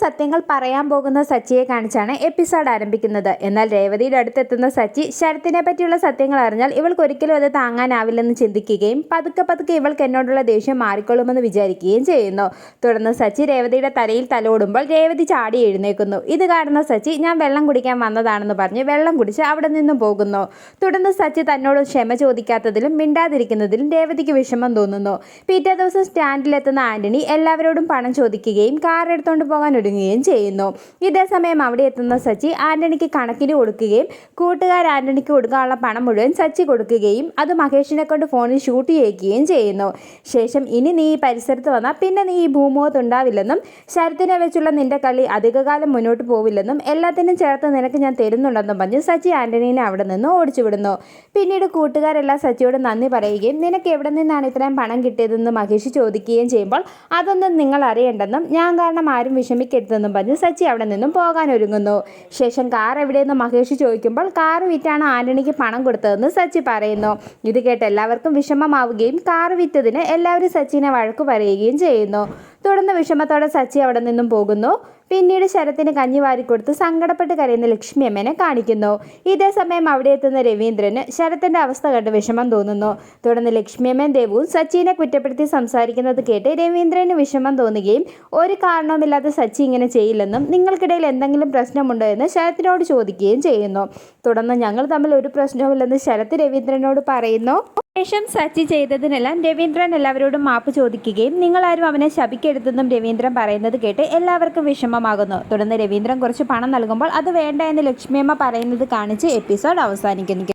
സത്യങ്ങൾ പറയാൻ പോകുന്ന സച്ചിയെ കാണിച്ചാണ് എപ്പിസോഡ് ആരംഭിക്കുന്നത്. എന്നാൽ രേവതിയുടെ അടുത്തെത്തുന്ന സച്ചി ശരത്തിനെ പറ്റിയുള്ള സത്യങ്ങൾ അറിഞ്ഞാൽ ഇവൾക്ക് ഒരിക്കലും അത് താങ്ങാനാവില്ലെന്ന് ചിന്തിക്കുകയും പതുക്കെ പതുക്കെ ഇവൾക്ക് എന്നോടുള്ള ദേഷ്യം മാറിക്കൊള്ളുമെന്ന് വിചാരിക്കുകയും ചെയ്യുന്നു. തുടർന്ന് സച്ചി രേവതിയുടെ തലയിൽ തലോടുമ്പോൾ രേവതി ചാടി എഴുന്നേൽക്കുന്നു. ഇത് കാണുന്ന സച്ചി ഞാൻ വെള്ളം കുടിക്കാൻ വന്നതാണെന്ന് പറഞ്ഞ് വെള്ളം കുടിച്ച് അവിടെ നിന്നും പോകുന്നു. തുടർന്ന് സച്ചി തന്നോട് ക്ഷമ ചോദിക്കാത്തതിലും മിണ്ടാതിരിക്കുന്നതിലും രേവതിക്ക് വിഷമം തോന്നുന്നു. പിറ്റേ ദിവസം സ്റ്റാൻഡിലെത്തുന്ന ആന്റണി എല്ലാവരോടും പണം ചോദിക്കുകയും കാർ എടുത്തുകൊണ്ട് പോകാൻ ഒരുങ്ങുകയും ചെയ്യുന്നു. ഇതേസമയം അവിടെ എത്തുന്ന സച്ചി ആന്റണിക്ക് കണക്കിന് കൊടുക്കുകയും കൂട്ടുകാർ ആന്റണിക്ക് കൊടുക്കാനുള്ള പണം മുഴുവൻ സച്ചി കൊടുക്കുകയും അത് മഹേഷിനെ കൊണ്ട് ഫോണിൽ ഷൂട്ട് ചെയ്യിക്കുകയും ചെയ്യുന്നു. ശേഷം ഇനി നീ ഈ പരിസരത്ത് വന്നാൽ പിന്നെ നീ ഈ ഭൂമുഖത്ത് ഉണ്ടാവില്ലെന്നും ശരത്തിനെ വെച്ചുള്ള നിന്റെ കളി അധികകാലം മുന്നോട്ട് പോവില്ലെന്നും എല്ലാത്തിനും ചേർത്ത് നിനക്ക് ഞാൻ തരുന്നുണ്ടെന്നും പറഞ്ഞ് സച്ചി ആന്റണീനെ അവിടെ നിന്ന് ഓടിച്ചുവിടുന്നു. പിന്നീട് കൂട്ടുകാരെല്ലാം സച്ചിയോട് നന്ദി പറയുകയും നിനക്ക് എവിടെ നിന്നാണ് ഇത്രയും പണം കിട്ടിയതെന്ന് മഹേഷ് ചോദിക്കുകയും ചെയ്യുമ്പോൾ അതൊന്നും നിങ്ങൾ അറിയേണ്ടെന്നും ഞാൻ കാരണം ആരും വിഷമിക്കരുതെന്നും പറഞ്ഞ് സച്ചി അവിടെ നിന്നും പോകാൻ ഒരുങ്ങുന്നു. ശേഷം കാർ എവിടെയെന്ന് മഹേഷ് ചോദിക്കുമ്പോൾ കാർ വിറ്റാണ് ആന്റണിക്ക് പണം കൊടുത്തതെന്ന് സച്ചി പറയുന്നു. ഇത് കേട്ട് എല്ലാവർക്കും വിഷമമാവുകയും കാർ വിറ്റതിന് എല്ലാവരും സച്ചിനെ വഴക്കു പറയുകയും ചെയ്യുന്നു. തുടർന്ന് വിഷമത്തോടെ സച്ചി അവിടെ നിന്നും പോകുന്നു. പിന്നീട് ശരത്തിന് കഞ്ഞി വാരിക്കൊടുത്ത് സങ്കടപ്പെട്ട് കരയുന്ന ലക്ഷ്മി അമ്മേനെ കാണിക്കുന്നു. ഇതേസമയം അവിടെ എത്തുന്ന രവീന്ദ്രന് ശരത്തിന്റെ അവസ്ഥ കണ്ട് വിഷമം തോന്നുന്നു. തുടർന്ന് ലക്ഷ്മിയമ്മയും ദേവുവും സച്ചിനെ കുറ്റപ്പെടുത്തി സംസാരിക്കുന്നത് കേട്ട് രവീന്ദ്രന് വിഷമം തോന്നുകയും ഒരു കാരണവുമില്ലാതെ സച്ചി ഇങ്ങനെ ചെയ്യില്ലെന്നും നിങ്ങൾക്കിടയിൽ എന്തെങ്കിലും പ്രശ്നമുണ്ടോ എന്ന് ശരത്തിനോട് ചോദിക്കുകയും ചെയ്യുന്നു. തുടർന്ന് ഞങ്ങൾ തമ്മിൽ ഒരു പ്രശ്നവുമില്ലെന്ന് ശരത്ത് രവീന്ദ്രനോട് പറയുന്നു. ശേഷം സച്ചി ചെയ്തതിനെല്ലാം രവീന്ദ്രൻ എല്ലാവരോടും മാപ്പ് ചോദിക്കുകയും നിങ്ങളാരും അവനെ ശപിക്കരുതെന്നും രവീന്ദ്രൻ പറയുന്നത് കേട്ട് എല്ലാവർക്കും വിഷമമാകുന്നു. തുടർന്ന് രവീന്ദ്രൻ കുറച്ച് പണം നൽകുമ്പോൾ അത് വേണ്ട എന്ന് ലക്ഷ്മിയമ്മ പറയുന്നത് കാണിച്ച് എപ്പിസോഡ് അവസാനിക്കുന്നു.